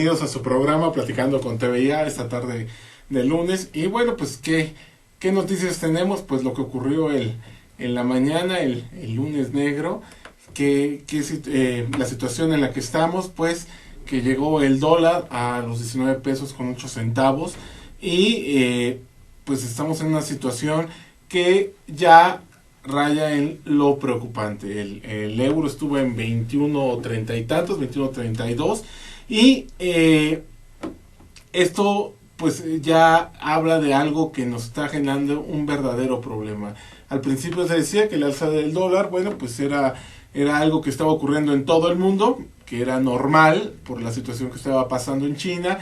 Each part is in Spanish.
bienvenidos a su programa Platicando con TVIA esta tarde de lunes. Y bueno, pues ¿qué noticias tenemos? Pues lo que ocurrió en la mañana, el lunes negro, la situación en la que estamos, pues que llegó el dólar a los 19 pesos con 8 centavos y pues estamos en una situación que ya raya en lo preocupante. El euro estuvo en 21.30 y tantos, 21.32 y esto pues ya habla de algo que nos está generando un verdadero problema. Al principio se decía que el alza del dólar, bueno, pues era algo que estaba ocurriendo en todo el mundo, que era normal por la situación que estaba pasando en China.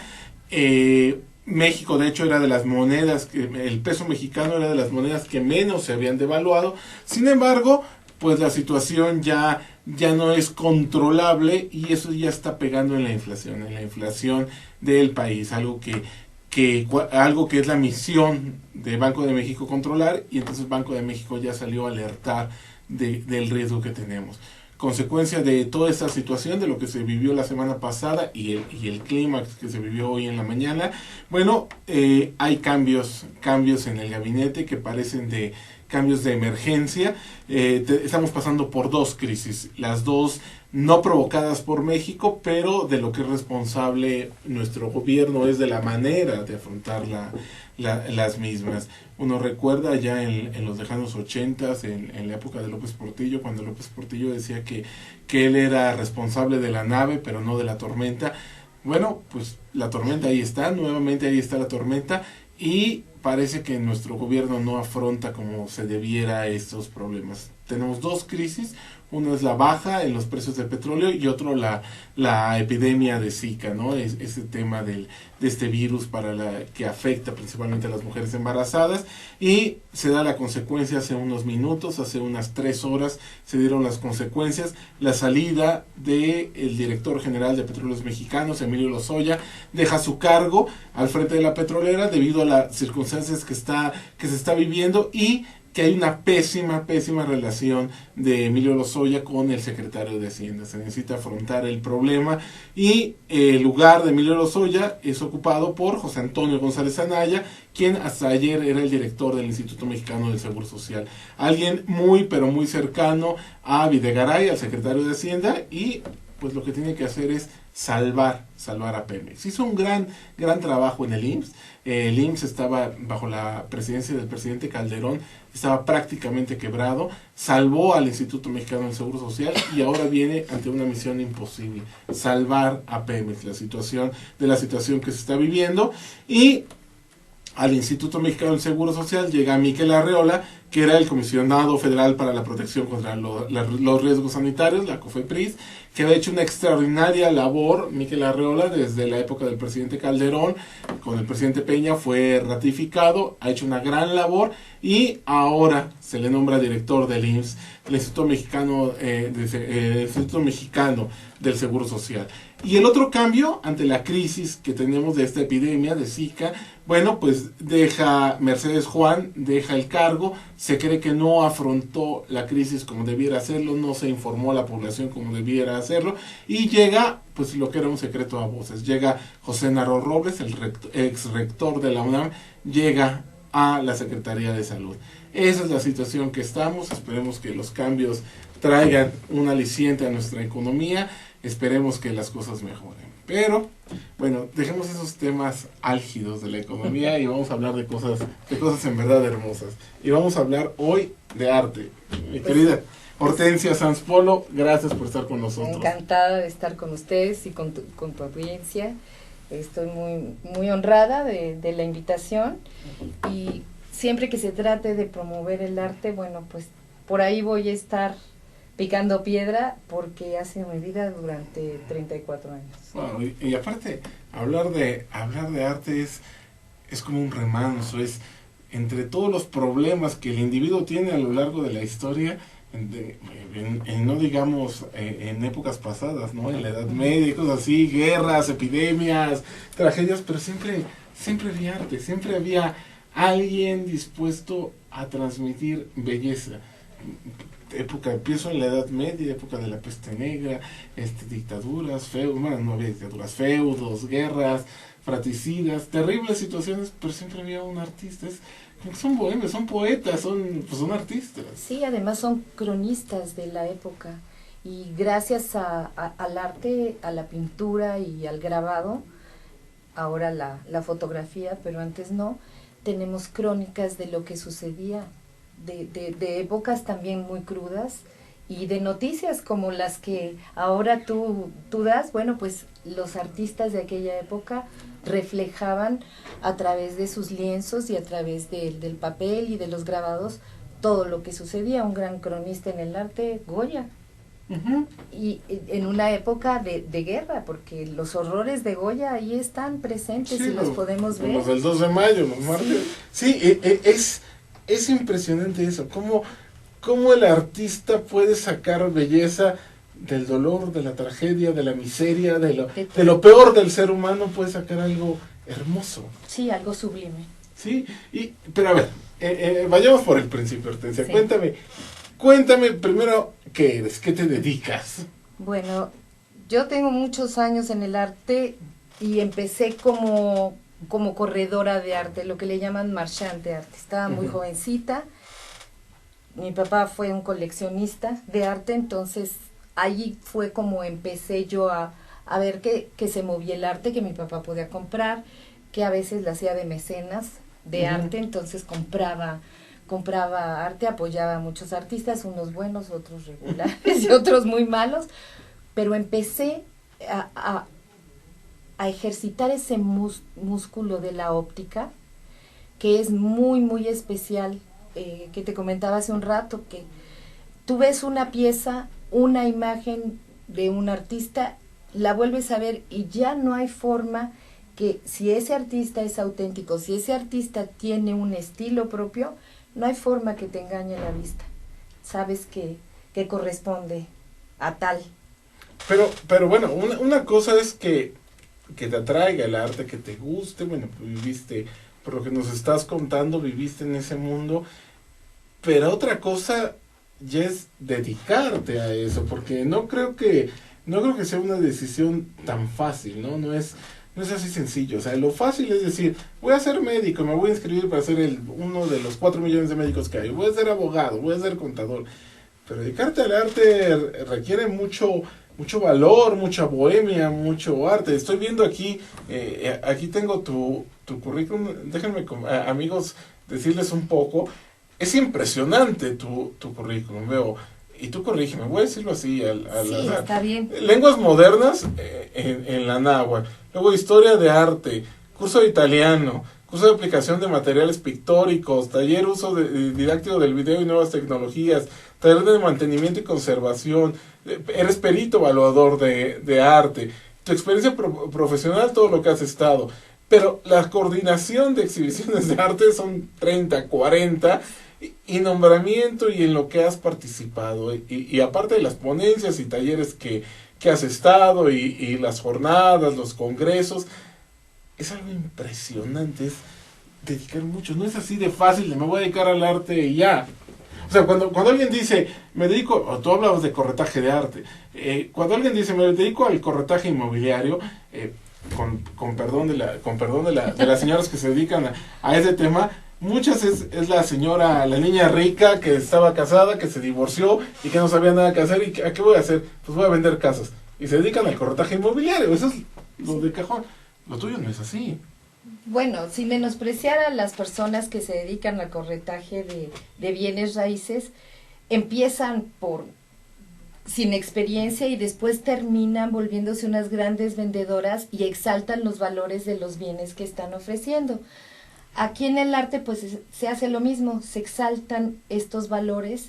México, de hecho, era de las monedas, el peso mexicano era de las monedas que menos se habían devaluado. Sin embargo, pues la situación ya no es controlable y eso ya está pegando en la inflación del país, algo que es la misión de Banco de México controlar, y entonces Banco de México ya salió a alertar del riesgo que tenemos. Consecuencia de toda esta situación, de lo que se vivió la semana pasada y el clímax que se vivió hoy en la mañana, bueno, hay cambios en el gabinete que parecen de cambios de emergencia. Estamos pasando por dos crisis, las dos no provocadas por México, pero de lo que es responsable nuestro gobierno es de la manera de afrontar las mismas. Uno recuerda ya en los lejanos 80s, en la época de López Portillo, cuando López Portillo decía que él era responsable de la nave, pero no de la tormenta. Bueno, pues la tormenta ahí está, nuevamente ahí está la tormenta, y parece que nuestro gobierno no afronta como se debiera estos problemas. Tenemos dos crisis, una es la baja en los precios del petróleo y otro la epidemia de Zika, ¿no? Ese tema de este virus que afecta principalmente a las mujeres embarazadas, y se da la consecuencia hace unos minutos, hace unas 3 horas se dieron las consecuencias, la salida del director general de Petróleos Mexicanos, Emilio Lozoya, deja su cargo al frente de la petrolera debido a las circunstancias que se está viviendo, y que hay una pésima relación de Emilio Lozoya con el secretario de Hacienda. Se necesita afrontar el problema y el lugar de Emilio Lozoya es ocupado por José Antonio González Anaya, quien hasta ayer era el director del Instituto Mexicano del Seguro Social. Alguien muy, pero muy cercano a Videgaray, al secretario de Hacienda, y pues lo que tiene que hacer es salvar a Pemex. Hizo un gran trabajo en el IMSS. El IMSS estaba bajo la presidencia del presidente Calderón, estaba prácticamente quebrado, salvó al Instituto Mexicano del Seguro Social y ahora viene ante una misión imposible: salvar a Pemex, la situación que se está viviendo. Y al Instituto Mexicano del Seguro Social llega Miquel Arreola, que era el comisionado federal para la protección contra los riesgos sanitarios, la COFEPRIS, que había hecho una extraordinaria labor. Miquel Arreola, desde la época del presidente Calderón, con el presidente Peña, fue ratificado, ha hecho una gran labor, y ahora se le nombra director del IMSS, el Instituto Mexicano del Seguro Social. Y el otro cambio ante la crisis que tenemos de esta epidemia de Zika, bueno, pues deja Mercedes Juan, deja el cargo. Se cree que no afrontó la crisis como debiera hacerlo, no se informó a la población como debiera hacerlo, y llega pues lo que era un secreto a voces. Llega José Narro Robles, el ex rector de la UNAM, llega a la Secretaría de Salud. Esa es la situación que estamos. Esperemos que los cambios traigan un aliciente a nuestra economía, esperemos que las cosas mejoren. Pero bueno, dejemos esos temas álgidos de la economía y vamos a hablar de cosas en verdad hermosas. Y vamos a hablar hoy de arte. Mi querida Hortensia Sanz Polo, gracias por estar con nosotros. Encantada de estar con ustedes y con tu audiencia. Estoy muy honrada de la invitación, y siempre que se trate de promover el arte, bueno, pues por ahí voy a estar picando piedra, porque ha sido mi vida durante 34 años. Bueno, y aparte, hablar de arte es como un remanso, es entre todos los problemas que el individuo tiene a lo largo de la historia, no digamos en épocas pasadas, ¿no? En la Edad Media, cosas así, guerras, epidemias, tragedias, pero siempre había arte, siempre había alguien dispuesto a transmitir belleza. época, pienso en la Edad Media, época de la peste negra, dictaduras, bueno, no había dictaduras, feudos, guerras, fratricidas, terribles situaciones, pero siempre había un artista. Como que son bohemios, son poetas, son artistas. Sí, además son cronistas de la época, y gracias al arte, a la pintura y al grabado, ahora la fotografía, pero antes no, tenemos crónicas de lo que sucedía, de épocas también muy crudas, y de noticias como las que ahora tú das. Bueno, pues los artistas de aquella época reflejaban a través de sus lienzos y a través del papel y de los grabados todo lo que sucedía. Un gran cronista en el arte, Goya. Uh-huh. Y en una época de guerra, porque los horrores de Goya ahí están presentes, sí, y los podemos ver. Los del 2 de mayo, los martes. Sí, es impresionante eso, cómo el artista puede sacar belleza del dolor, de la tragedia, de la miseria, de lo peor del ser humano, puede sacar algo hermoso. Sí, algo sublime. Sí, pero a ver, vayamos por el principio, Hortensia. Sí. Cuéntame primero qué eres, qué te dedicas. Bueno, yo tengo muchos años en el arte y empecé como corredora de arte, lo que le llaman marchand de arte. Estaba muy jovencita. Mi papá fue un coleccionista de arte, entonces allí fue como empecé yo a ver que se movía el arte, que mi papá podía comprar, que a veces la hacía de mecenas de arte, entonces compraba arte, apoyaba a muchos artistas, unos buenos, otros regulares y otros muy malos, pero empecé a ejercitar ese músculo de la óptica, que es muy, muy especial, que te comentaba hace un rato, que tú ves una pieza, una imagen de un artista, la vuelves a ver y ya no hay forma que, si ese artista es auténtico, si ese artista tiene un estilo propio, no hay forma que te engañe la vista. Sabes que corresponde a tal. Pero bueno, una cosa es que te atraiga el arte, que te guste, bueno, pues viviste, por lo que nos estás contando, viviste en ese mundo, pero otra cosa ya es dedicarte a eso, porque no creo que sea una decisión tan fácil, ¿no? No es así sencillo. O sea, lo fácil es decir, voy a ser médico, me voy a inscribir para ser uno de los 4 millones de médicos que hay, voy a ser abogado, voy a ser contador. Pero dedicarte al arte requiere mucho valor, mucha bohemia, mucho arte. Estoy viendo aquí tengo tu currículum. Déjenme, amigos, decirles un poco. Es impresionante tu currículum, veo. Y tú corrígeme, voy a decirlo así. Sí, está bien. Lenguas modernas en la náhuatl. Luego historia de arte, curso de italiano, curso de aplicación de materiales pictóricos, taller uso didáctico del video y nuevas tecnologías, taller de mantenimiento y conservación. Eres perito evaluador de arte. Tu experiencia profesional, todo lo que has estado. Pero la coordinación de exhibiciones de arte son 30, 40... y nombramiento y en lo que has participado y aparte de las ponencias y talleres que has estado y las jornadas, los congresos, es algo impresionante, es dedicar mucho, no es así de fácil de me voy a dedicar al arte y ya. O sea, cuando alguien dice me dedico, o tú hablabas de corretaje de arte, cuando alguien dice me dedico al corretaje inmobiliario, con perdón de las señoras que se dedican a ese tema, muchas es la niña rica que estaba casada, que se divorció y que no sabía nada que hacer. ¿Y a qué voy a hacer? Pues voy a vender casas. Y se dedican al corretaje inmobiliario. Eso es lo de cajón. Lo tuyo no es así. Bueno, sin menospreciar a las personas que se dedican al corretaje de bienes raíces, empiezan sin experiencia y después terminan volviéndose unas grandes vendedoras y exaltan los valores de los bienes que están ofreciendo. Aquí en el arte pues se hace lo mismo, se exaltan estos valores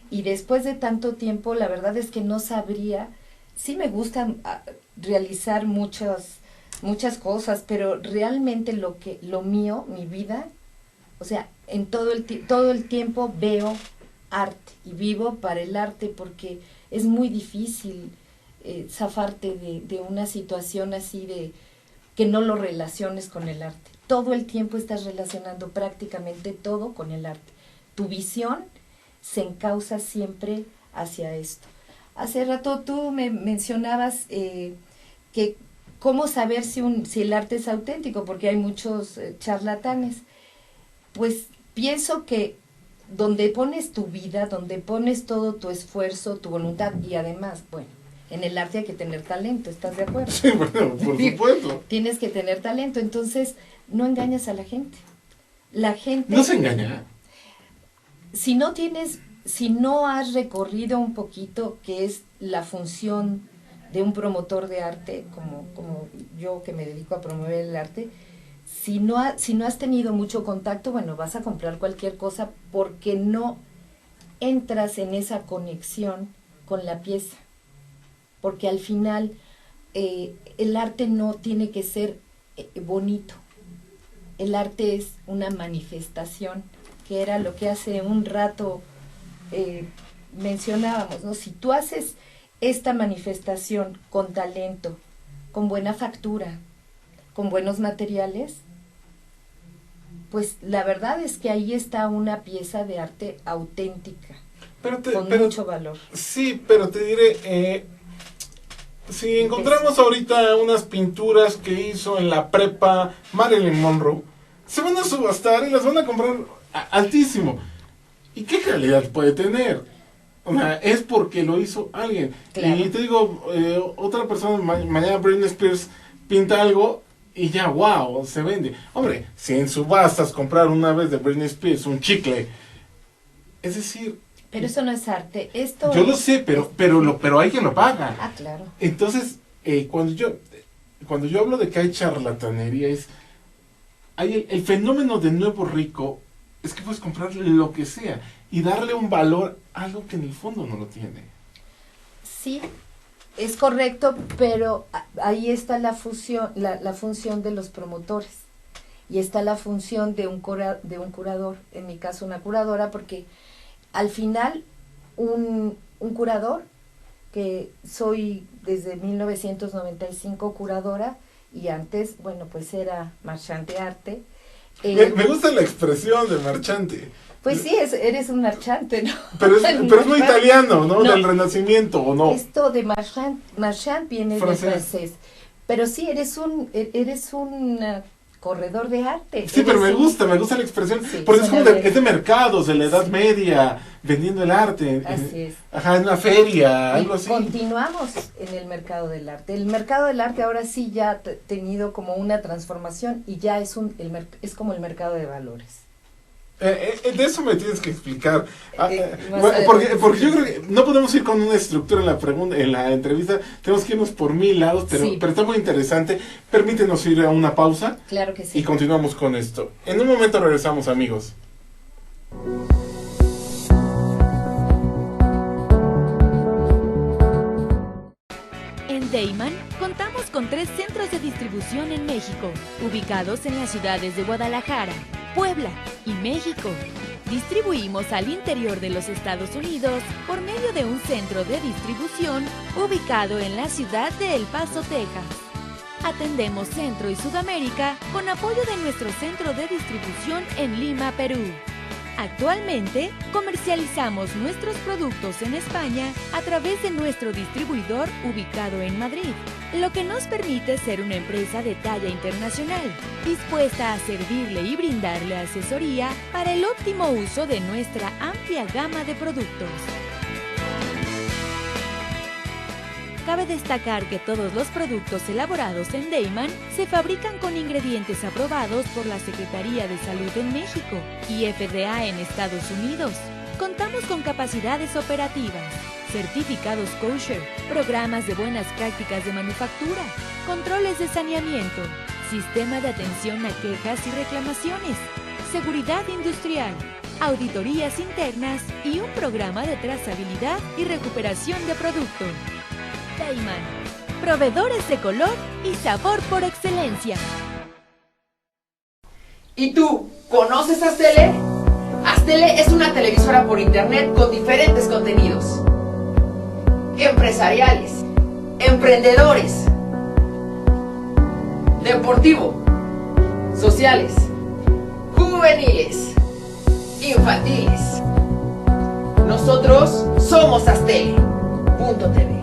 y después de tanto tiempo la verdad es que no sabría, sí me gusta realizar muchas cosas, pero realmente lo mío, mi vida, o sea, en todo el tiempo veo arte y vivo para el arte porque es muy difícil zafarte de una situación así de que no lo relaciones con el arte. Todo el tiempo estás relacionando prácticamente todo con el arte. Tu visión se encausa siempre hacia esto. Hace rato tú me mencionabas que cómo saber si el arte es auténtico, porque hay muchos charlatanes. Pues pienso que donde pones tu vida, donde pones todo tu esfuerzo, tu voluntad, y además, bueno, en el arte hay que tener talento, ¿estás de acuerdo? Sí, bueno, por supuesto. Tienes que tener talento, entonces no engañas a la gente. La gente... No se engaña. Si no has recorrido un poquito qué es la función de un promotor de arte, como yo que me dedico a promover el arte, si no has tenido mucho contacto, bueno, vas a comprar cualquier cosa porque no entras en esa conexión con la pieza. Porque al final el arte no tiene que ser bonito. El arte es una manifestación, que era lo que hace un rato mencionábamos, ¿no? Si tú haces esta manifestación con talento, con buena factura, con buenos materiales, pues la verdad es que ahí está una pieza de arte auténtica, con mucho valor. Sí, pero te diré, si encontramos ahorita unas pinturas que hizo en la prepa Marilyn Monroe, se van a subastar y las van a comprar altísimo. ¿Y qué calidad puede tener? O sea, es porque lo hizo alguien. Claro. Y te digo, otra persona, mañana Britney Spears pinta algo y ya, wow, se vende. Hombre, si en subastas comprar una vez de Britney Spears un chicle, es decir... Pero eso no es arte. Yo lo sé, pero hay quien lo paga. Ah, claro. Entonces, cuando yo hablo de que hay charlatanería, hay el fenómeno de nuevo rico, es que puedes comprar lo que sea y darle un valor a algo que en el fondo no lo tiene. Sí, es correcto, pero ahí está la función de los promotores y está la función de un curador, en mi caso una curadora, porque al final un curador, que soy desde 1995 curadora y antes, bueno, pues era marchante de arte. Me gusta la expresión de marchante. Pues sí, eres un marchante, ¿no? Pero es muy italiano, ¿no? Del Renacimiento, ¿o no? Esto de marchand viene del francés. Pero sí, eres un corredor de arte. Sí, pero me gusta la expresión. Sí, porque es de mercados, de la Edad Media, vendiendo el arte. Así es. Ajá, en una feria, algo así. Continuamos en el mercado del arte. El mercado del arte ahora sí ya ha tenido como una transformación y ya es como el mercado de valores. De eso me tienes que explicar. Porque yo creo que no podemos ir con una estructura en la entrevista, tenemos que irnos por 1000 lados, pero está muy interesante. Permítenos ir a una pausa. Claro que sí. Y continuamos con esto. En un momento regresamos, amigos. En Deiman contamos con 3 centros de distribución en México, ubicados en las ciudades de Guadalajara, Puebla y México. Distribuimos al interior de los Estados Unidos por medio de un centro de distribución ubicado en la ciudad de El Paso, Texas. Atendemos Centro y Sudamérica con apoyo de nuestro centro de distribución en Lima, Perú. Actualmente, comercializamos nuestros productos en España a través de nuestro distribuidor ubicado en Madrid, lo que nos permite ser una empresa de talla internacional, dispuesta a servirle y brindarle asesoría para el óptimo uso de nuestra amplia gama de productos. Cabe destacar que todos los productos elaborados en Deiman se fabrican con ingredientes aprobados por la Secretaría de Salud en México y FDA en Estados Unidos. Contamos con capacidades operativas, certificados kosher, programas de buenas prácticas de manufactura, controles de saneamiento, sistema de atención a quejas y reclamaciones, seguridad industrial, auditorías internas y un programa de trazabilidad y recuperación de producto. Deiman, proveedores de color y sabor por excelencia. ¿Y tú, conoces Astele? Astele es una televisora por internet con diferentes contenidos empresariales, emprendedores, deportivo, sociales, juveniles, infantiles, Nosotros somos Astele.tv.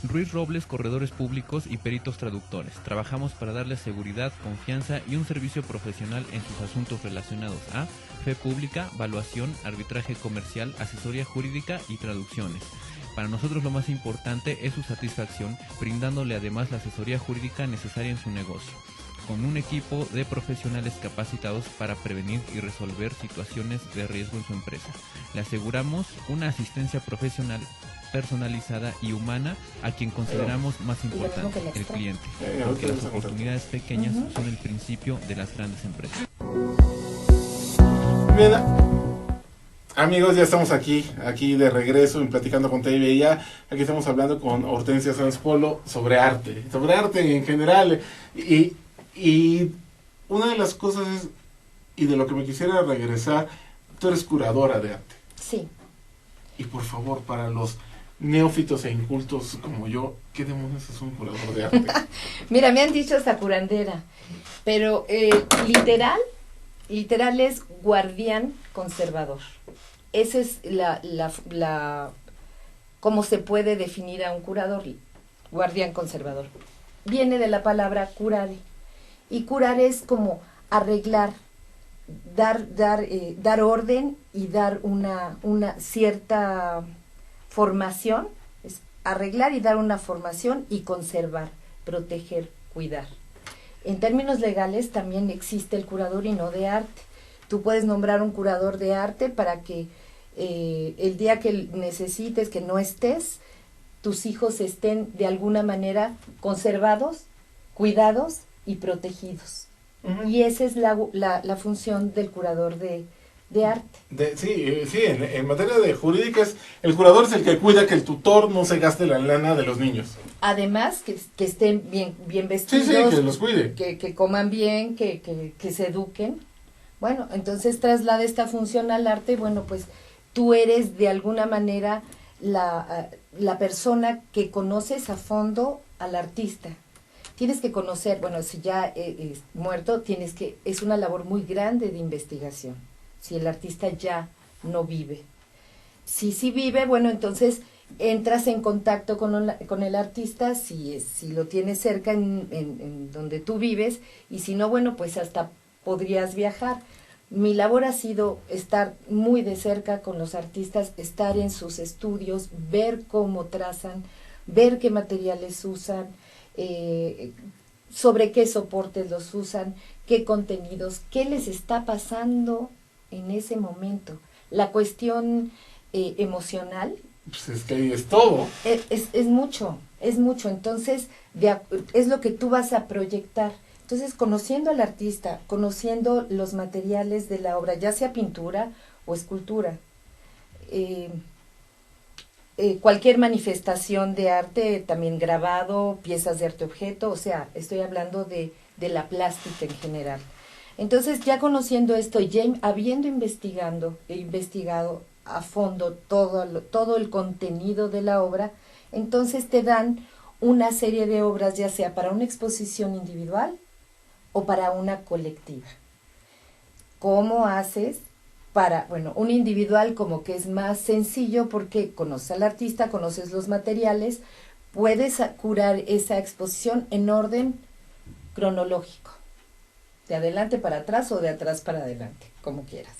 Ruiz Robles, corredores públicos y peritos traductores. Trabajamos para darles seguridad, confianza y un servicio profesional en sus asuntos relacionados a fe pública, valuación, arbitraje comercial, asesoría jurídica y traducciones. Para nosotros lo más importante es su satisfacción, brindándole además la asesoría jurídica necesaria en su negocio, con un equipo de profesionales capacitados para prevenir y resolver situaciones de riesgo en su empresa. Le aseguramos una asistencia profesional personalizada y humana a quien consideramos más importante, el cliente, porque las oportunidades pequeñas son el principio de las grandes empresas. Bien, amigos, ya estamos aquí de regreso en Platicando con TV y ya. Aquí estamos hablando con Hortensia Sanz Polo sobre arte en general. Y una de las cosas es, y de lo que me quisiera regresar, tú eres curadora de arte. Sí. Y por favor, para los neófitos e incultos como yo, ¿qué demonios es un curador de arte? Mira, me han dicho hasta curandera, pero literal es guardián conservador. Esa es cómo se puede definir a un curador, guardián conservador. Viene de la palabra curare, y curar es como arreglar, dar orden y dar una cierta formación, es arreglar y dar una formación y conservar, proteger, cuidar. En términos legales también existe el curador y no de arte. Tú puedes nombrar un curador de arte para que el día que necesites, que no estés, tus hijos estén de alguna manera conservados, cuidados y protegidos. Y esa es la función del curador de arte. Sí, en materia de jurídicas, el curador es el que cuida que el tutor no se gaste la lana de los niños. Además, que estén bien vestidos, que los cuide. Que coman bien, que se eduquen. Bueno, entonces traslada esta función al arte. Bueno, pues tú eres de alguna manera la persona que conoces a fondo al artista. Tienes que conocer, bueno, si ya es muerto, es una labor muy grande de investigación. Si el artista ya no vive. Si sí vive, bueno, entonces entras en contacto con el artista, si lo tienes cerca en donde tú vives, y si no, bueno, pues hasta podrías viajar. Mi labor ha sido estar muy de cerca con los artistas, estar en sus estudios, ver cómo trazan, ver qué materiales usan, sobre qué soportes los usan, qué contenidos, qué les está pasando en ese momento. La cuestión emocional, pues es que ahí es todo. Es mucho. Entonces, es lo que tú vas a proyectar. Entonces, conociendo al artista, conociendo los materiales de la obra, ya sea pintura o escultura, cualquier manifestación de arte, también grabado, piezas de arte objeto, o sea, estoy hablando de la plástica en general. Entonces, ya conociendo esto, ya habiendo investigado a fondo todo el contenido de la obra, entonces te dan una serie de obras, ya sea para una exposición individual o para una colectiva. ¿Cómo haces para, un individual como que es más sencillo porque conoces al artista, conoces los materiales, puedes curar esa exposición en orden cronológico, de adelante para atrás o de atrás para adelante, como quieras.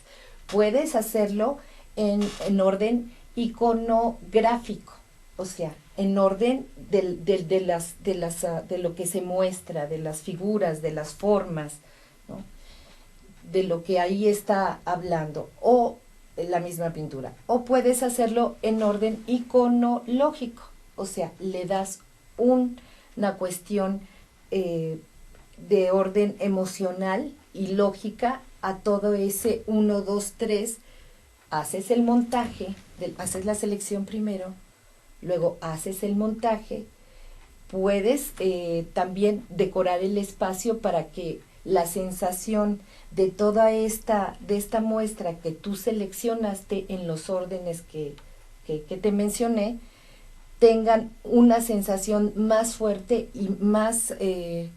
Puedes hacerlo en orden iconográfico, o sea, en orden de lo que se muestra, de las figuras, de las formas, ¿no? De lo que ahí está hablando, o la misma pintura. O puedes hacerlo en orden iconológico, o sea, le das una cuestión de orden emocional y lógica a todo ese 1, 2, 3, haces el montaje, haces la selección primero, luego haces el montaje, puedes también decorar el espacio para que la sensación de toda esta muestra que tú seleccionaste en los órdenes que te mencioné, tengan una sensación más fuerte y más de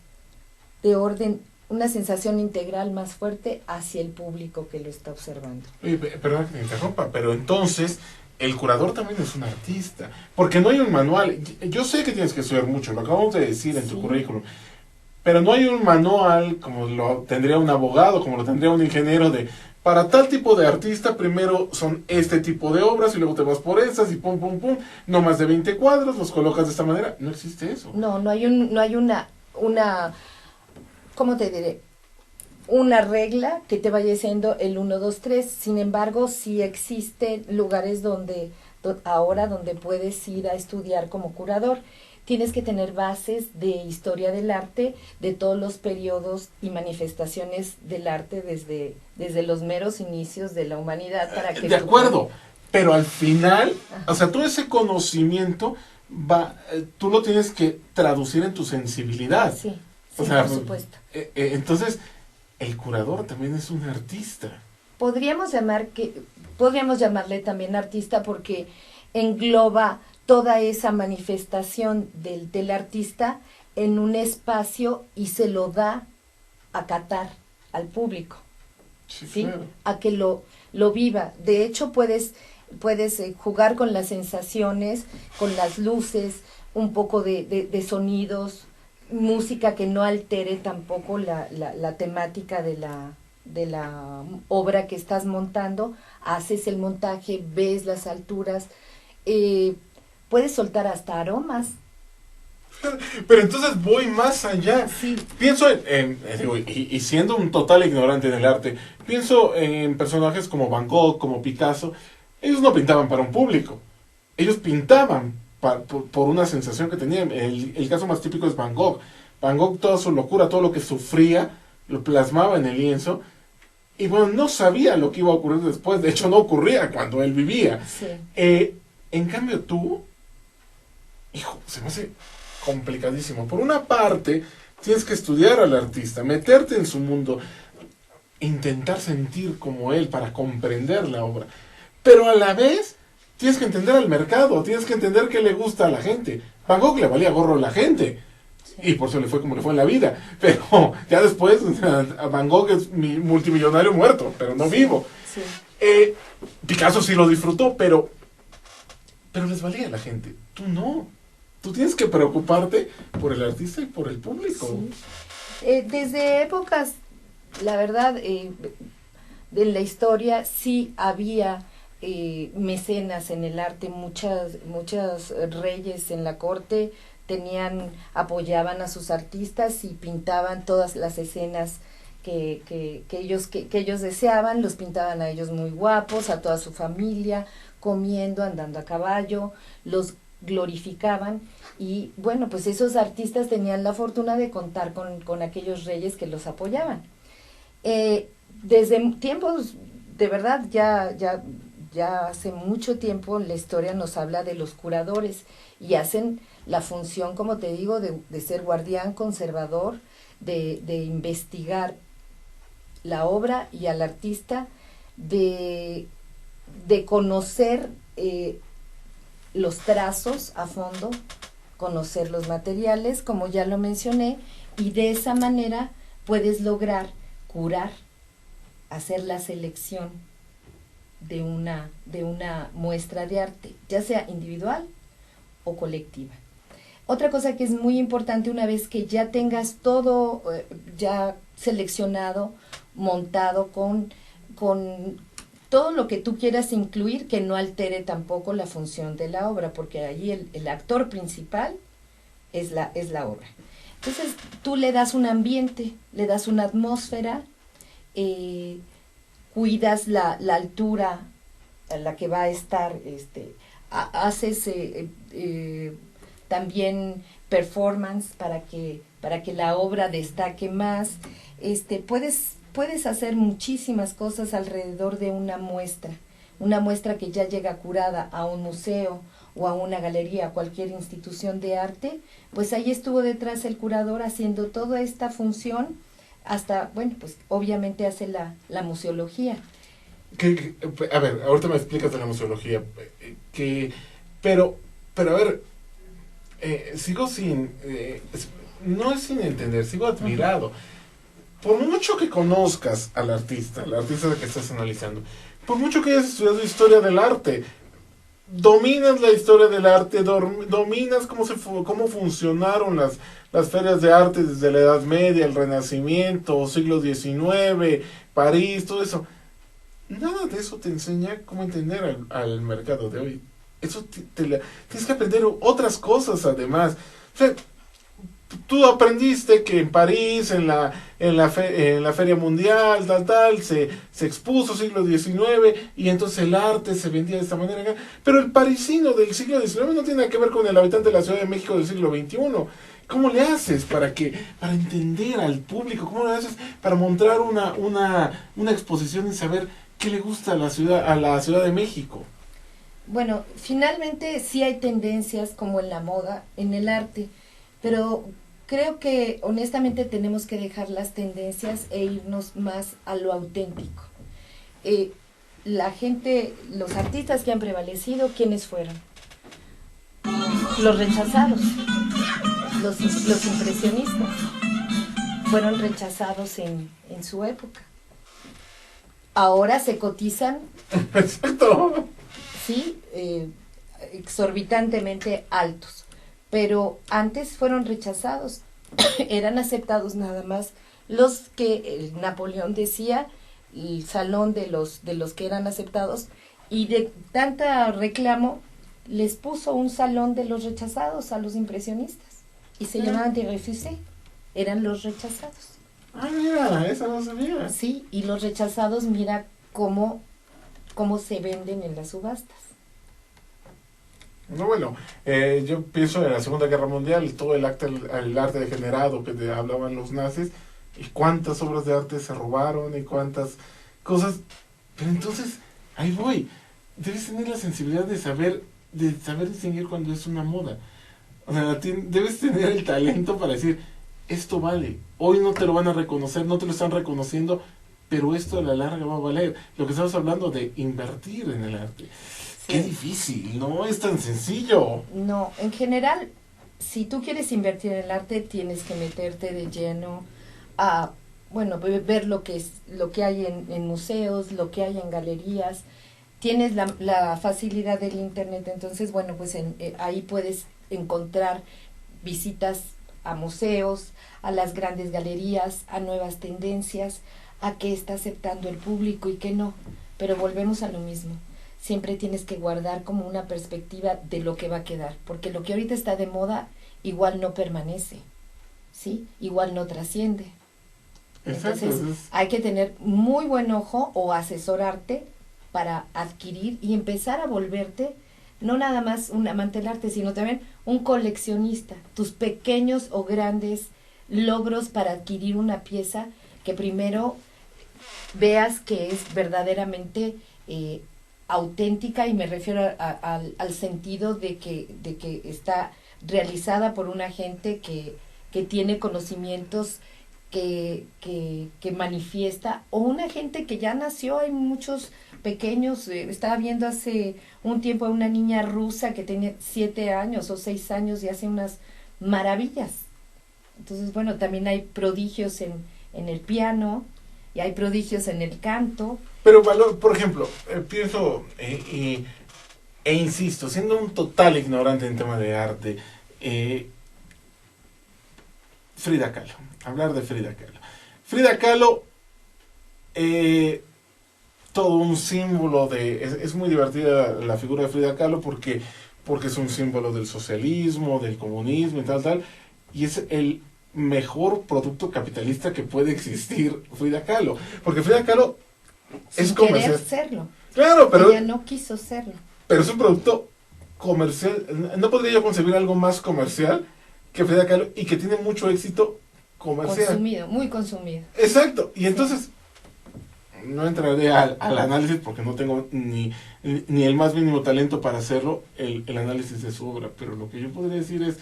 orden, una sensación integral más fuerte hacia el público que lo está observando. Oye, perdón que me interrumpa, pero entonces el curador también es un artista, porque no hay un manual. Yo sé que tienes que estudiar mucho, lo acabamos de decir en tu currículum, pero no hay un manual como lo tendría un abogado, como lo tendría un ingeniero de... Para tal tipo de artista, primero son este tipo de obras y luego te vas por esas y pum, pum, pum, no más de 20 cuadros, los colocas de esta manera. No existe eso. No hay una, ¿cómo te diré? Una regla que te vaya diciendo el 1, 2, 3. Sin embargo, sí existen lugares donde puedes ir a estudiar como curador. Tienes que tener bases de historia del arte, de todos los periodos y manifestaciones del arte desde los meros inicios de la humanidad. Para que de acuerdo, pero al final, o sea, todo ese conocimiento tú lo tienes que traducir en tu sensibilidad. Sí, o sea, por supuesto. Entonces, el curador también es un artista. Podríamos llamarle también artista porque engloba toda esa manifestación del artista en un espacio y se lo da a catar al público, ¿sí? Claro. A que lo viva. De hecho, puedes jugar con las sensaciones, con las luces, un poco de sonidos, música que no altere tampoco la temática de la obra que estás montando. Haces el montaje, ves las alturas, puedes soltar hasta aromas. Pero entonces voy más allá. Sí. Pienso y siendo un total ignorante del arte, pienso en personajes como Van Gogh, como Picasso. Ellos no pintaban para un público. Ellos pintaban por una sensación que tenían. El caso más típico es Van Gogh. Van Gogh, toda su locura, todo lo que sufría, lo plasmaba en el lienzo. Y bueno, no sabía lo que iba a ocurrir después. De hecho, no ocurría cuando él vivía. Sí. En cambio tú, hijo, se me hace complicadísimo. Por una parte, tienes que estudiar al artista, meterte en su mundo, intentar sentir como él para comprender la obra. Pero a la vez, tienes que entender al mercado, tienes que entender qué le gusta a la gente. Van Gogh le valía gorro a la gente. Y por eso le fue como le fue en la vida. Pero ya después, Van Gogh es multimillonario muerto, pero no vivo. Sí. Picasso sí lo disfrutó, pero les valía a la gente. Tú no. Tú tienes que preocuparte por el artista y por el público. Sí. Desde épocas, la verdad, en la historia sí había mecenas en el arte. Muchos reyes en la corte apoyaban a sus artistas y pintaban todas las escenas que ellos deseaban. Los pintaban a ellos muy guapos, a toda su familia, comiendo, andando a caballo, los glorificaban. Y bueno, pues esos artistas tenían la fortuna de contar con aquellos reyes que los apoyaban. Desde tiempos, de verdad, ya hace mucho tiempo la historia nos habla de los curadores y hacen la función, como te digo, de ser guardián, conservador, de investigar la obra y al artista, de conocer los trazos a fondo, conocer los materiales, como ya lo mencioné, y de esa manera puedes lograr curar, hacer la selección de una muestra de arte, ya sea individual o colectiva. Otra cosa que es muy importante, una vez que ya tengas todo ya seleccionado, montado con todo lo que tú quieras incluir que no altere tampoco la función de la obra, porque allí el actor principal es la obra. Entonces tú le das un ambiente, le das una atmósfera, cuidas la altura a la que va a estar, haces también performance para que la obra destaque más. Puedes hacer muchísimas cosas alrededor de una muestra que ya llega curada a un museo o a una galería, a cualquier institución de arte, pues ahí estuvo detrás el curador haciendo toda esta función, hasta, bueno, pues obviamente hace la museología. A ver, ahorita me explicas de la museología, pero a ver, sigo no es sin entender, sigo admirado. Por mucho que conozcas al artista que estás analizando, por mucho que hayas estudiado historia del arte, dominas la historia del arte, dominas cómo funcionaron las ferias de arte desde la Edad Media, el Renacimiento, siglo XIX, París, todo eso. Nada de eso te enseña cómo entender al mercado de hoy. Eso tienes que aprender otras cosas además. O sea, tú aprendiste que en París, en la Feria Mundial, se expuso siglo XIX, y entonces el arte se vendía de esta manera. Pero el parisino del siglo XIX no tiene nada que ver con el habitante de la Ciudad de México del siglo XXI. ¿Cómo le haces para entender al público? ¿Cómo le haces para mostrar una exposición y saber qué le gusta a la Ciudad de México? Bueno, finalmente sí hay tendencias como en la moda, en el arte, pero creo que honestamente tenemos que dejar las tendencias e irnos más a lo auténtico. La gente, los artistas que han prevalecido, ¿quiénes fueron? Los rechazados, los impresionistas, fueron rechazados en su época. Ahora se cotizan, Exacto, sí, exorbitantemente altos, pero antes fueron rechazados. Eran aceptados nada más los que Napoleón decía, el salón de los que eran aceptados, y de tanta reclamo les puso un salón de los rechazados a los impresionistas, y se llamaban des refusés, eran los rechazados. Ah, mira, esa no sabía. Sí, y los rechazados, mira cómo se venden en las subastas. No, bueno, yo pienso en la Segunda Guerra Mundial, todo el arte degenerado que hablaban los nazis, y cuántas obras de arte se robaron y cuántas cosas. Pero entonces, ahí voy, debes tener la sensibilidad de saber distinguir cuando es una moda. O sea, debes tener el talento para decir, esto vale, hoy no te lo van a reconocer, no te lo están reconociendo, pero esto a la larga va a valer. Lo que estamos hablando de invertir en el arte. Sí. Qué difícil, no es tan sencillo. No, en general, si tú quieres invertir en el arte, tienes que meterte de lleno a, bueno, ver lo que hay en museos, lo que hay en galerías. Tienes la facilidad del internet, entonces, bueno, pues ahí puedes encontrar visitas a museos, a las grandes galerías, a nuevas tendencias, a qué está aceptando el público y qué no. Pero volvemos a lo mismo. Siempre tienes que guardar como una perspectiva de lo que va a quedar, porque lo que ahorita está de moda igual no permanece, ¿sí? Igual no trasciende. Exacto. Entonces hay que tener muy buen ojo o asesorarte para adquirir y empezar a volverte no nada más un amante del arte, sino también un coleccionista. Tus pequeños o grandes logros para adquirir una pieza que primero veas que es verdaderamente auténtica, y me refiero al sentido de que está realizada por una gente que tiene conocimientos que manifiesta, o una gente que ya nació. Hay muchos pequeños, estaba viendo hace un tiempo a una niña rusa que tenía 7 años o 6 años y hace unas maravillas. Entonces, bueno, también hay prodigios en el piano, y hay prodigios en el canto. Pero por ejemplo, pienso e insisto, siendo un total ignorante en tema de arte, Frida Kahlo, hablar de Frida Kahlo. Frida Kahlo todo un símbolo es muy divertida la figura de Frida Kahlo porque es un símbolo del socialismo, del comunismo y tal, y es el mejor producto capitalista que puede existir Frida Kahlo, porque Frida Kahlo es comercial. Sin querer serlo. Claro, pero ella no quiso serlo. Pero es un producto comercial. No podría yo concebir algo más comercial que Frida Kahlo y que tiene mucho éxito comercial. Consumido, muy consumido. Exacto. Y entonces, no entraré al análisis porque no tengo ni el más mínimo talento para hacerlo, el análisis de su obra. Pero lo que yo podría decir es,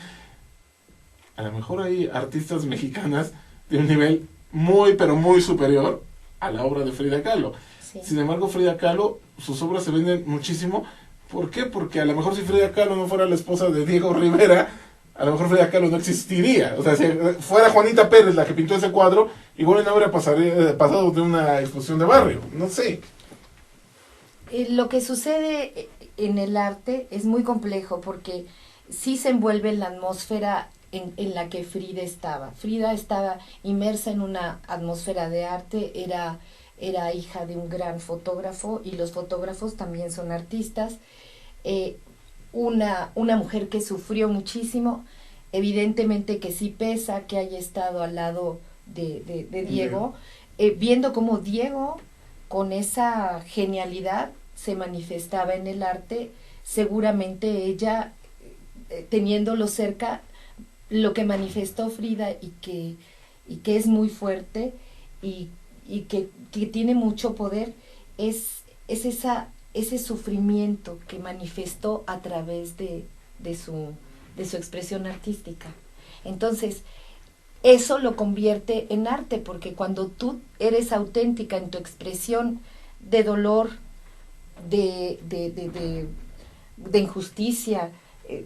a lo mejor hay artistas mexicanas de un nivel muy, pero muy superior a la obra de Frida Kahlo. Sí. Sin embargo, Frida Kahlo, sus obras se venden muchísimo. ¿Por qué? Porque a lo mejor si Frida Kahlo no fuera la esposa de Diego Rivera, a lo mejor Frida Kahlo no existiría. O sea, si fuera Juanita Pérez la que pintó ese cuadro, igual no habría pasado de una exposición de barrio. No sé. Lo que sucede en el arte es muy complejo porque sí se envuelve en la atmósfera en la que Frida estaba. Frida estaba inmersa en una atmósfera de arte, era hija de un gran fotógrafo y los fotógrafos también son artistas. Una mujer que sufrió muchísimo, evidentemente que sí pesa que haya estado al lado de Diego, viendo cómo Diego con esa genialidad se manifestaba en el arte, seguramente ella teniéndolo cerca, lo que manifestó Frida y que es muy fuerte y que tiene mucho poder es ese sufrimiento que manifestó a través de su expresión artística. Entonces, eso lo convierte en arte, porque cuando tú eres auténtica en tu expresión de dolor, de injusticia,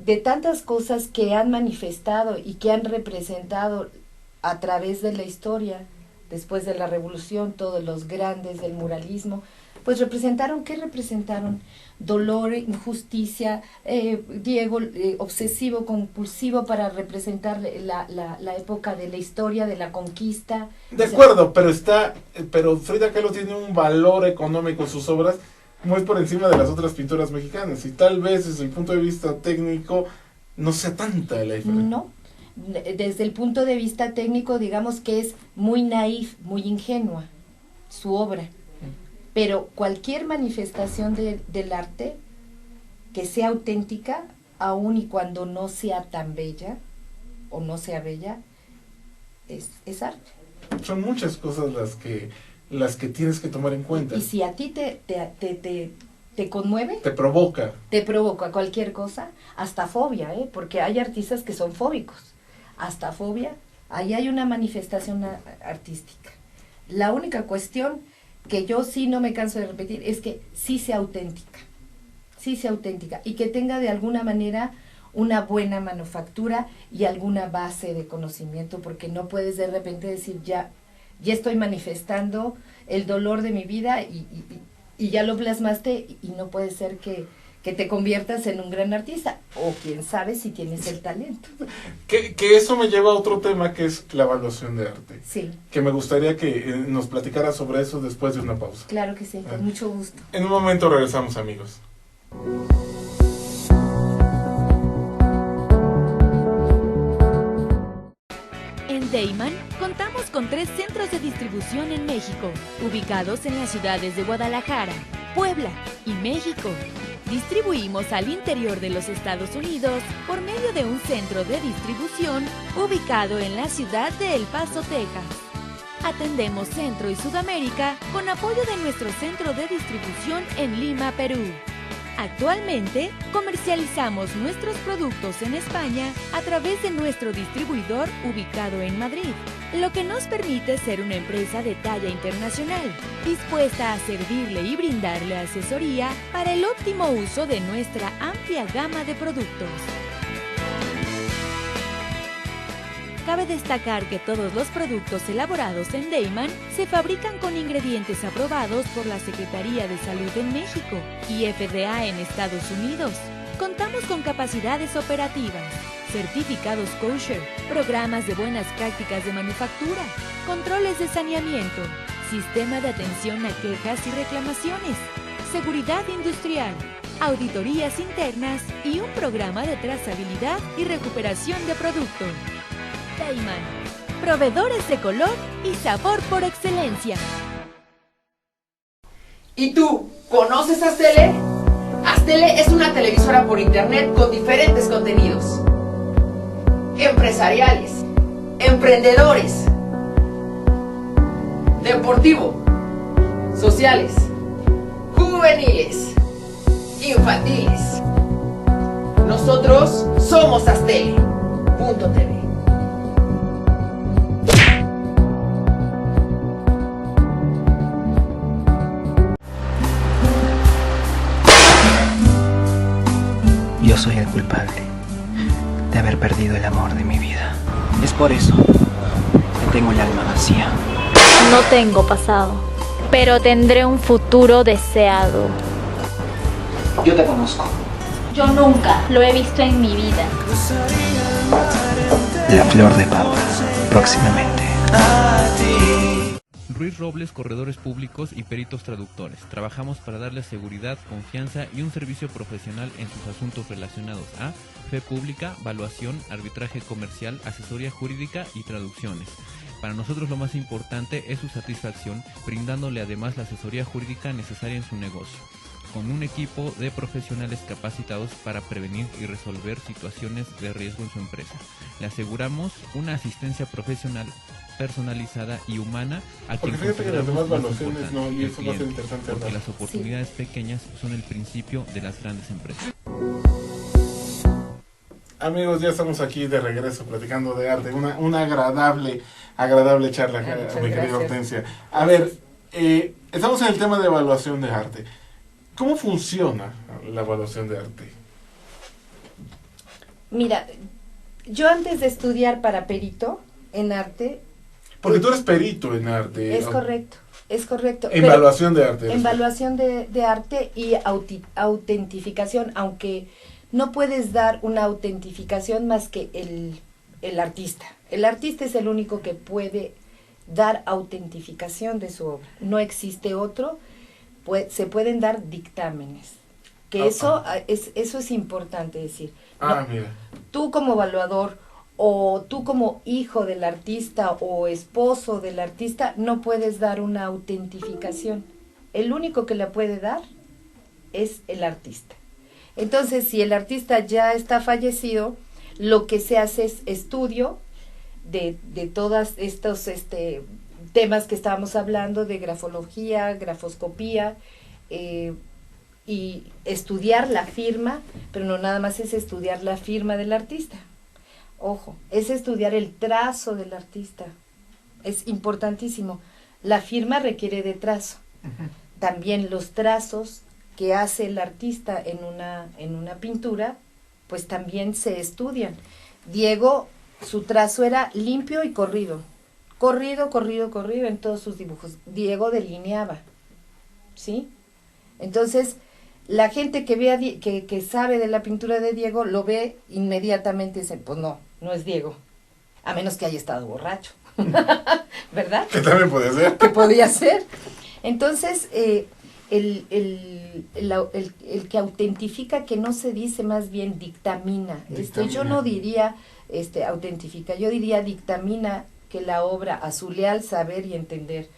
de tantas cosas que han manifestado y que han representado a través de la historia, después de la revolución, todos los grandes del muralismo, pues representaron, ¿qué representaron? Dolor, injusticia, Diego obsesivo, compulsivo para representar la época de la historia, de la conquista. De acuerdo, pero Frida Kahlo tiene un valor económico en sus obras muy por encima de las otras pintoras mexicanas, y tal vez desde el punto de vista técnico no sea tanta la diferencia. No, desde el punto de vista técnico digamos que es muy naif, muy ingenua su obra, pero cualquier manifestación del arte que sea auténtica, aun y cuando no sea tan bella o no sea bella, es arte. Son muchas cosas las que tienes que tomar en cuenta. Y si a ti te conmueve, te provoca cualquier cosa, hasta fobia, porque hay artistas que son fóbicos, hasta fobia, ahí hay una manifestación artística. La única cuestión que yo sí no me canso de repetir es que sí sea auténtica, y que tenga de alguna manera una buena manufactura y alguna base de conocimiento, porque no puedes de repente decir ya estoy manifestando el dolor de mi vida y ya lo plasmaste, y no puede ser que te conviertas en un gran artista, o quién sabe si tienes el talento. Que eso me lleva a otro tema, que es la evaluación de arte. Sí. Que me gustaría que nos platicara sobre eso después de una pausa. Claro que sí, con mucho gusto. En un momento regresamos, amigos. En Deiman contamos con 3 centros de distribución en México, ubicados en las ciudades de Guadalajara, Puebla y México. Distribuimos al interior de los Estados Unidos por medio de un centro de distribución ubicado en la ciudad de El Paso, Texas. Atendemos Centro y Sudamérica con apoyo de nuestro centro de distribución en Lima, Perú. Actualmente, comercializamos nuestros productos en España a través de nuestro distribuidor ubicado en Madrid, lo que nos permite ser una empresa de talla internacional, dispuesta a servirle y brindarle asesoría para el óptimo uso de nuestra amplia gama de productos. Cabe destacar que todos los productos elaborados en Deiman se fabrican con ingredientes aprobados por la Secretaría de Salud en México y FDA en Estados Unidos. Contamos con capacidades operativas, certificados kosher, programas de buenas prácticas de manufactura, controles de saneamiento, sistema de atención a quejas y reclamaciones, seguridad industrial, auditorías internas y un programa de trazabilidad y recuperación de producto. Deiman, proveedores de color y sabor por excelencia. ¿Y tú, conoces Astele? Astele es una televisora por internet con diferentes contenidos empresariales, emprendedores, deportivo, sociales, juveniles, infantiles. Nosotros somos Astele.tv. Yo soy el culpable de haber perdido el amor de mi vida. Es por eso que tengo el alma vacía. No tengo pasado, pero tendré un futuro deseado. Yo te conozco. Yo nunca lo he visto en mi vida. La flor de papa, próximamente. Ruiz Robles, corredores públicos y peritos traductores. Trabajamos para darles seguridad, confianza y un servicio profesional en sus asuntos relacionados a fe pública, valuación, arbitraje comercial, asesoría jurídica y traducciones. Para nosotros lo más importante es su satisfacción, brindándole además la asesoría jurídica necesaria en su negocio, con un equipo de profesionales capacitados para prevenir y resolver situaciones de riesgo en su empresa. Le aseguramos una asistencia profesional personalizada y humana a quien Porque fíjate que las demás consideramos más valuaciones importante, no, y el eso va a ser cliente, interesante porque hablar. las oportunidades pequeñas son el principio de las grandes empresas. Amigos, ya estamos aquí de regreso platicando de arte, una agradable charla, Muchas mi querida gracias. Hortensia. A ver, estamos en el tema de evaluación de arte. ¿Cómo funciona la evaluación de arte? Mira, yo antes de estudiar para perito en arte, Porque tú eres perito en arte. es correcto, En pero- evaluación de arte. en evaluación de arte y autentificación, aunque no puedes dar una autentificación más que el artista. El artista es el único que puede dar autentificación de su obra. No existe otro. Se pueden dar dictámenes. Que eso es importante decir. Ah, mira. Tú como evaluador o tú como hijo del artista o esposo del artista no puedes dar una autentificación. El único que la puede dar es el artista. Entonces, si el artista ya está fallecido, lo que se hace es estudio de todos estos temas que estábamos hablando, de grafología, grafoscopía, y estudiar la firma, pero no nada más es estudiar la firma del artista. Ojo, es estudiar el trazo del artista. Es importantísimo. La firma requiere de trazo. También los trazos que hace el artista en una pintura, pues también se estudian. Diego, su trazo era limpio y corrido. Corrido en todos sus dibujos. Diego delineaba, ¿sí? Entonces, la gente que vea que sabe de la pintura de Diego, lo ve inmediatamente y dice, pues no es Diego. A menos que haya estado borracho. ¿Verdad? Que también puede ser. Que podía ser. Entonces, el que autentifica, que no se dice, más bien dictamina. Yo no diría autentifica, yo diría dictamina que la obra, a su leal saber y entender,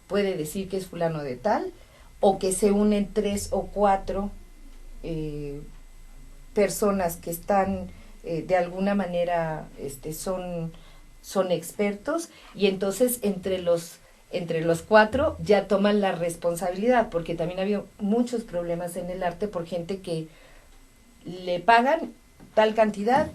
puede decir que es fulano de tal, o que se unen 3 o 4 personas que están de alguna manera son expertos, y entonces entre los 4 ya toman la responsabilidad, porque también ha habido muchos problemas en el arte por gente que le pagan tal cantidad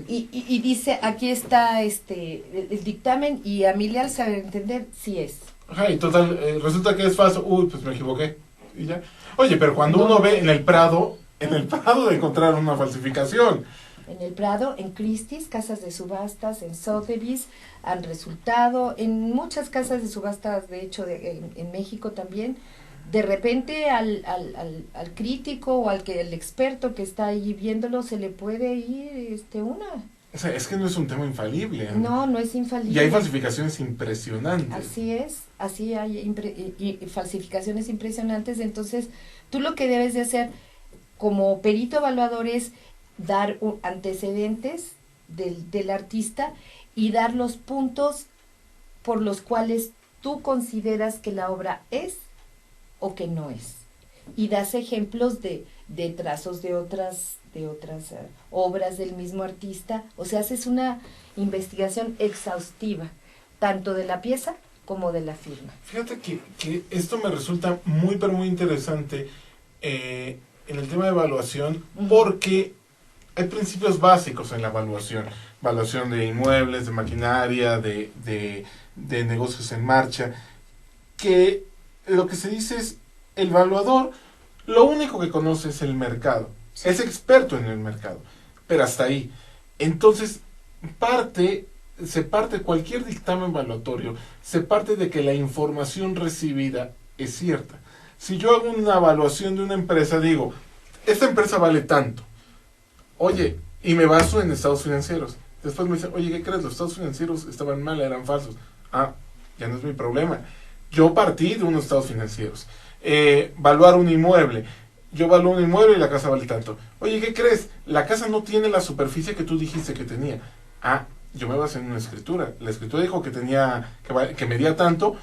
y dice, aquí está el dictamen, y a mi leal saber entender si es. Ajá, y total, resulta que es falso. Uy, pues me equivoqué. Y ya. Oye, pero cuando uno ve en el Prado de encontrar una falsificación. En el Prado, en Christie's, casas de subastas, en Sotheby's, han resultado, en muchas casas de subastas, de hecho, en México también, de repente al crítico o el experto que está ahí viéndolo, se le puede ir una. O sea, es que no es un tema infalible. No es infalible. Y hay falsificaciones impresionantes. Así es, así hay y falsificaciones impresionantes. Entonces, tú lo que debes de hacer como perito evaluador es dar antecedentes del artista y dar los puntos por los cuales tú consideras que la obra es o que no es. Y das ejemplos de trazos de otras obras del mismo artista. O sea, haces una investigación exhaustiva, tanto de la pieza como de la firma. Fíjate que esto me resulta muy, pero muy interesante en el tema de evaluación, porque hay principios básicos en la evaluación. Evaluación de inmuebles, de maquinaria, de negocios en marcha, que lo que se dice es, el evaluador lo único que conoce es el mercado. Sí. Es experto en el mercado, pero hasta ahí. Entonces, se parte cualquier dictamen evaluatorio, se parte de que la información recibida es cierta. Si yo hago una evaluación de una empresa, digo, esta empresa vale tanto. Oye, y me baso en estados financieros. Después me dicen, oye, ¿qué crees? Los estados financieros estaban mal, eran falsos. Ah, ya no es mi problema. Yo partí de unos estados financieros. Evaluar un inmueble. Yo evalúo un inmueble y la casa vale tanto. Oye, ¿qué crees? La casa no tiene la superficie que tú dijiste que tenía. Ah, yo me basé en una escritura. La escritura dijo que tenía, que medía tanto.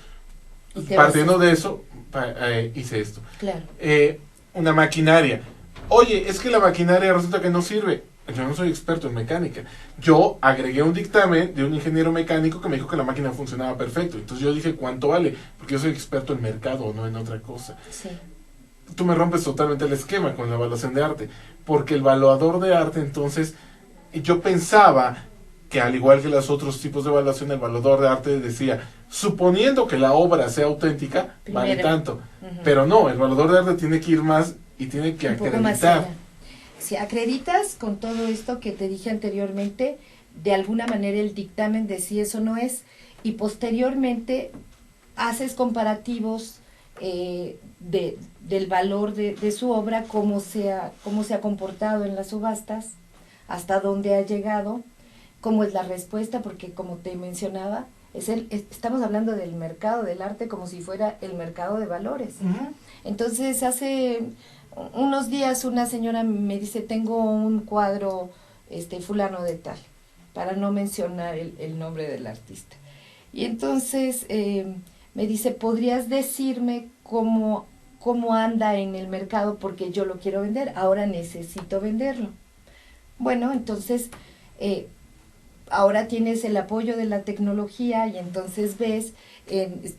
Partiendo de eso, hice esto. Claro. Una maquinaria. Oye, es que la maquinaria resulta que no sirve. Yo no soy experto en mecánica. Yo agregué un dictamen de un ingeniero mecánico que me dijo que la máquina funcionaba perfecto. Entonces yo dije, ¿cuánto vale? Porque yo soy experto en mercado, no en otra cosa. Sí. Tú me rompes totalmente el esquema con la evaluación de arte. Porque el evaluador de arte, entonces, yo pensaba que al igual que los otros tipos de evaluación, el evaluador de arte decía, suponiendo que la obra sea auténtica, vale tanto. Pero no, el evaluador de arte tiene que ir más y tiene que acreditar. Si acreditas con todo esto que te dije anteriormente, de alguna manera el dictamen de si eso no es, y posteriormente haces comparativos del valor de su obra, cómo se ha comportado en las subastas, hasta dónde ha llegado, cómo es la respuesta, porque como te mencionaba, estamos hablando del mercado del arte como si fuera el mercado de valores. Entonces hace unos días una señora me dice, tengo un cuadro fulano de tal, para no mencionar el nombre del artista. Y entonces me dice, ¿podrías decirme cómo anda en el mercado? Porque yo lo quiero vender, ahora necesito venderlo. Bueno, entonces ahora tienes el apoyo de la tecnología y entonces ves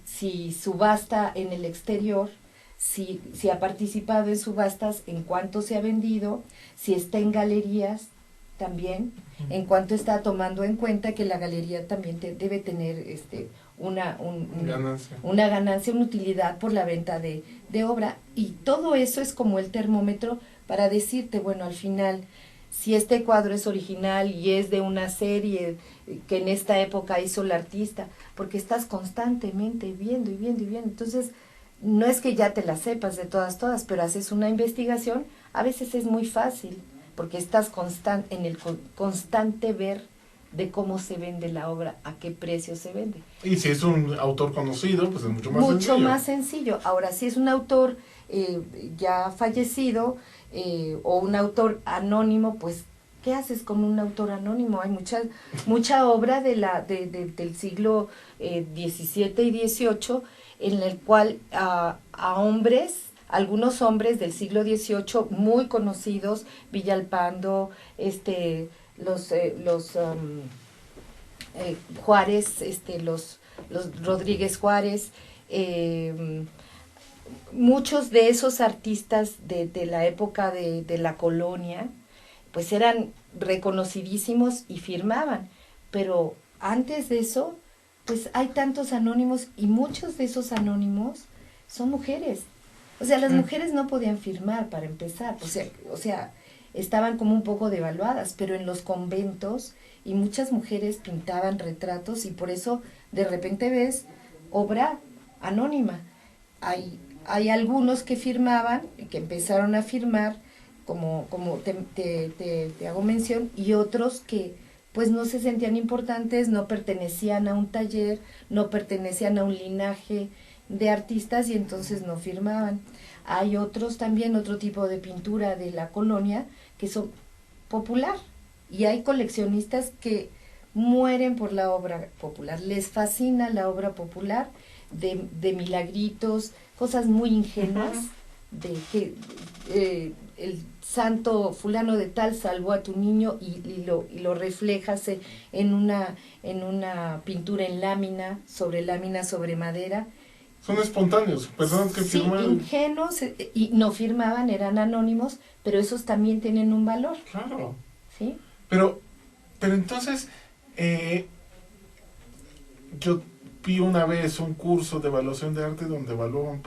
si subasta en el exterior, si ha participado en subastas, en cuánto se ha vendido, si está en galerías también, en cuánto está, tomando en cuenta que la galería también debe tener una ganancia, una utilidad por la venta de obra. Y todo eso es como el termómetro para decirte, bueno, al final, si este cuadro es original y es de una serie que en esta época hizo el artista, porque estás constantemente viendo y viendo y viendo. Entonces, no es que ya te la sepas de todas, pero haces una investigación, a veces es muy fácil, porque estás en el constante ver de cómo se vende la obra, a qué precio se vende. Y si es un autor conocido, pues es mucho más sencillo. Mucho más sencillo. Ahora, si es un autor ya fallecido o un autor anónimo, pues, ¿qué haces con un autor anónimo? Hay mucha obra del siglo XVII y XVIII en el cual algunos hombres del siglo XVIII muy conocidos, Villalpando, los Juárez, los Rodríguez Juárez, muchos de esos artistas de la época de la colonia, pues eran reconocidísimos y firmaban, pero antes de eso, pues hay tantos anónimos y muchos de esos anónimos son mujeres. O sea, las mujeres no podían firmar para empezar, o sea, estaban como un poco devaluadas, pero en los conventos y muchas mujeres pintaban retratos y por eso de repente ves obra anónima. Hay algunos que firmaban, que empezaron a firmar, como te hago mención, y otros que pues no se sentían importantes, no pertenecían a un taller, no pertenecían a un linaje de artistas y entonces no firmaban. Hay otros también, otro tipo de pintura de la colonia que son popular y hay coleccionistas que mueren por la obra popular, les fascina la obra popular de milagritos, cosas muy ingenuas, de que el santo fulano de tal salvó a tu niño y lo reflejas en una pintura en lámina sobre madera. Son espontáneos, personas que sí, firman. Ingenuos y no firmaban, eran anónimos, pero esos también tienen un valor. Claro. ¿Sí? Pero entonces, yo vi una vez un curso de evaluación de arte donde evaluaban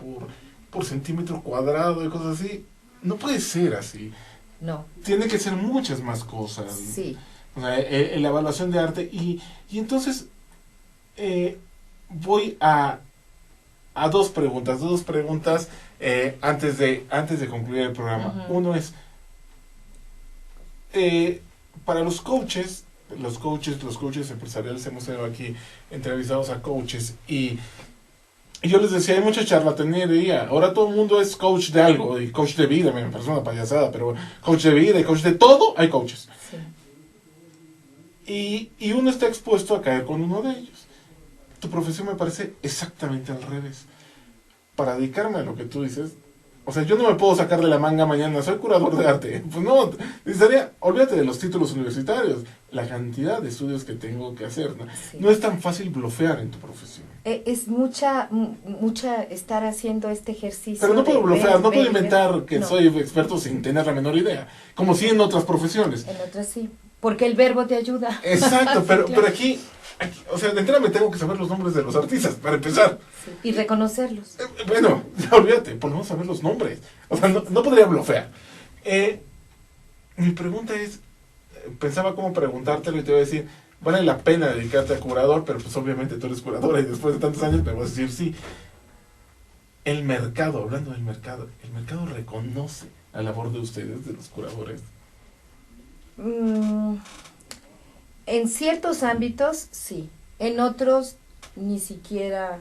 por centímetro cuadrado y cosas así. No puede ser así. No. Tiene que ser muchas más cosas. Sí. O sea, la evaluación de arte. Y entonces, voy a dos preguntas antes de concluir el programa. Uh-huh. Uno es, para los coaches empresariales, hemos tenido aquí entrevistados a coaches y yo les decía, hay mucha charlatanería, ahora todo el mundo es coach de algo, y coach de vida, me parece una payasada, pero coach de vida y coach de todo, hay coaches. Sí. Y uno está expuesto a caer con uno de ellos. Tu profesión me parece exactamente al revés. Para dedicarme a lo que tú dices, o sea, yo no me puedo sacar de la manga mañana, soy curador de arte. Pues no, necesitaría, olvídate de los títulos universitarios, la cantidad de estudios que tengo que hacer. No, sí. No es tan fácil blofear en tu profesión. Es mucha estar haciendo este ejercicio. Pero no puedo blofear, no puedo inventar que soy experto sin tener la menor idea, como si en otras profesiones. En otras sí, porque el verbo te ayuda. Exacto, pero, claro. Pero aquí, o sea, de entrada me tengo que saber los nombres de los artistas, para empezar. Sí, y reconocerlos. Bueno, ya olvídate, por lo menos saber los nombres. O sea, no podría blofear. Mi pregunta es, pensaba cómo preguntártelo y te voy a decir, vale la pena dedicarte a curador, pero pues obviamente tú eres curadora y después de tantos años me vas a decir sí. El mercado, hablando del mercado, ¿el mercado reconoce la labor de ustedes, de los curadores? En ciertos ámbitos, sí. En otros, ni siquiera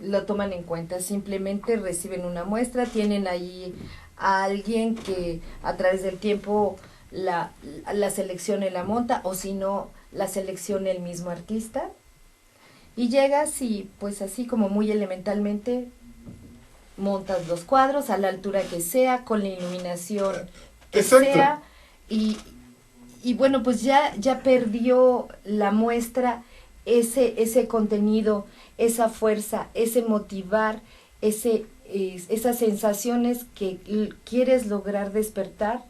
lo toman en cuenta. Simplemente reciben una muestra, tienen ahí a alguien que a través del tiempo la selecciona y la monta, o si no, la selecciona el mismo artista. Y llegas y, pues así como muy elementalmente, montas los cuadros a la altura que sea, con la iluminación que Exacto. sea. Y bueno, pues ya perdió la muestra ese contenido, esa fuerza, ese motivar, esas sensaciones que quieres lograr despertar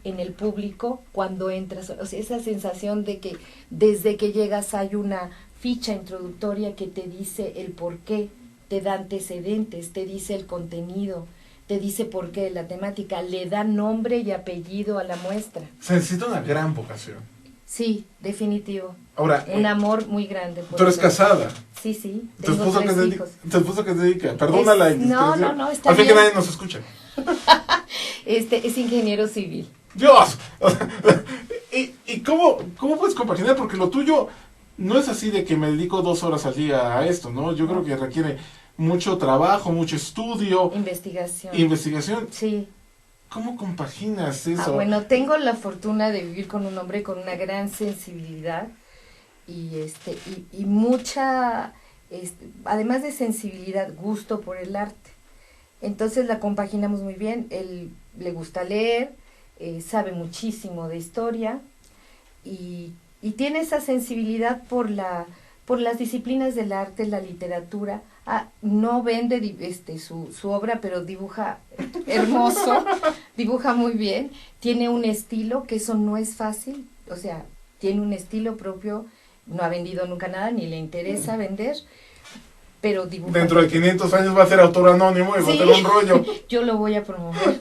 en el público cuando entras. O sea, esa sensación de que desde que llegas hay una ficha introductoria que te dice el por qué, te da antecedentes, te dice el contenido, te dice por qué, la temática, le da nombre y apellido a la muestra. Se necesita una gran vocación. Sí, definitivo. Ahora, un amor muy grande. Tú eres casada. Sí, sí. ¿Tu esposo qué se dedica? Perdona la indiscreción. No, está al fin bien. que nadie nos escucha. Es ingeniero civil. ¡Dios! ¿Y cómo puedes compaginar? Porque lo tuyo no es así de que me dedico 2 horas al día a esto, ¿no? Yo creo que requiere mucho trabajo, mucho estudio. Investigación. Sí. ¿Cómo compaginas eso? Bueno, tengo la fortuna de vivir con un hombre con una gran sensibilidad y mucha, además de sensibilidad, gusto por el arte. Entonces la compaginamos muy bien. Él le gusta leer, sabe muchísimo de historia y tiene esa sensibilidad por las disciplinas del arte, la literatura. No vende su obra, pero dibuja hermoso, dibuja muy bien, tiene un estilo, que eso no es fácil, o sea, tiene un estilo propio, no ha vendido nunca nada, ni le interesa vender, pero dibuja. Dentro de 500 años va a ser autor anónimo y va a tener un rollo. Yo lo voy a promover,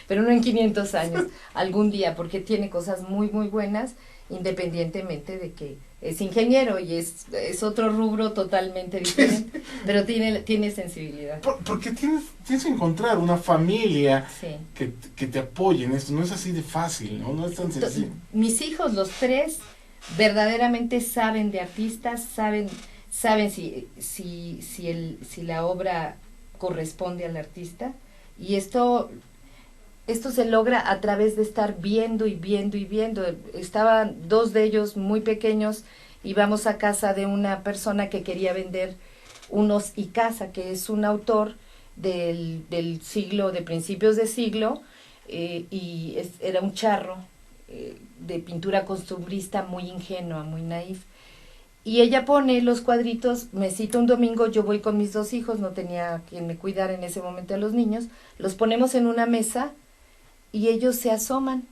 pero no en 500 años, algún día, porque tiene cosas muy, muy buenas independientemente de que es ingeniero y es otro rubro totalmente diferente, pero tiene sensibilidad. Porque tienes que encontrar una familia Sí. que te apoye en esto, no es así de fácil, no es tan sencillo. Mis hijos, los tres, verdaderamente saben de artistas, saben si la obra corresponde al artista, y esto se logra a través de estar viendo y viendo y viendo. Estaban 2 de ellos muy pequeños, íbamos a casa de una persona que quería vender unos Icaza, que es un autor del siglo, de principios de siglo, era un charro de pintura costumbrista muy ingenua, muy naif. Y ella pone los cuadritos, me cita un domingo, yo voy con mis 2 hijos, no tenía quien me cuidara en ese momento a los niños, los ponemos en una mesa y ellos se asoman,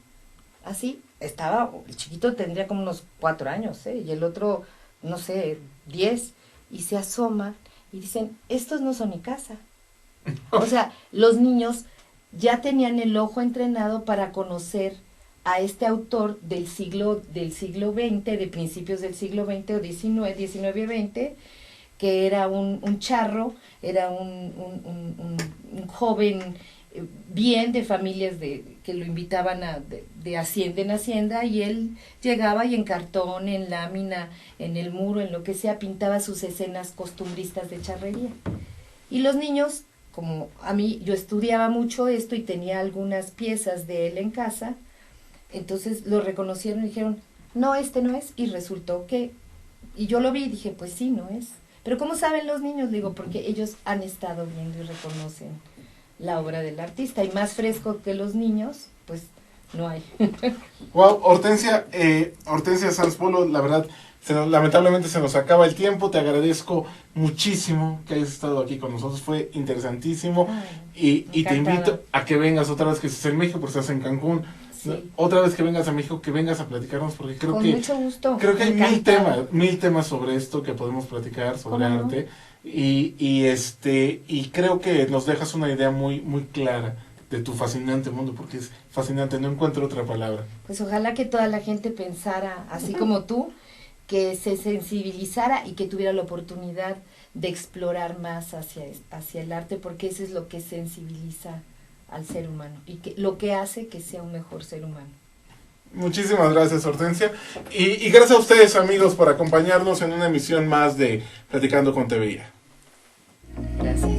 así, el chiquito tendría como unos 4 años, y el otro, no sé, 10, y se asoman y dicen, estos no son Icaza. O sea, los niños ya tenían el ojo entrenado para conocer a este autor del siglo XX, de principios del siglo XX o XIX-XX, que era un charro, era un joven bien de familias que lo invitaban de hacienda en hacienda, y él llegaba y en cartón, en lámina, en el muro, en lo que sea, pintaba sus escenas costumbristas de charrería. Y los niños, como a mí, yo estudiaba mucho esto y tenía algunas piezas de él en casa, entonces lo reconocieron y dijeron, no, este no es, y resultó que, y yo lo vi y dije, pues sí, no es. Pero ¿cómo saben los niños? Digo, porque ellos han estado viendo y reconocen la obra del artista, y más fresco que los niños, pues no hay. Wow, Hortensia Sanz Polo, la verdad, lamentablemente se nos acaba el tiempo. Te agradezco muchísimo que hayas estado aquí con nosotros, fue interesantísimo. Ay, y te invito a que vengas otra vez, que estés en México, porque estás en Cancún. Sí. Otra vez que vengas a México, que vengas a platicarnos, porque con mucho gusto. Creo que hay mil temas sobre esto que podemos platicar, sobre arte. No? Y creo que nos dejas una idea muy, muy clara de tu fascinante mundo, porque es fascinante, no encuentro otra palabra. Pues ojalá que toda la gente pensara así como tú, que se sensibilizara y que tuviera la oportunidad de explorar más hacia el arte, porque eso es lo que sensibiliza al ser humano y lo que hace que sea un mejor ser humano. Muchísimas gracias, Hortensia, y gracias a ustedes, amigos, por acompañarnos en una emisión más de Platicando con TVIA. Gracias.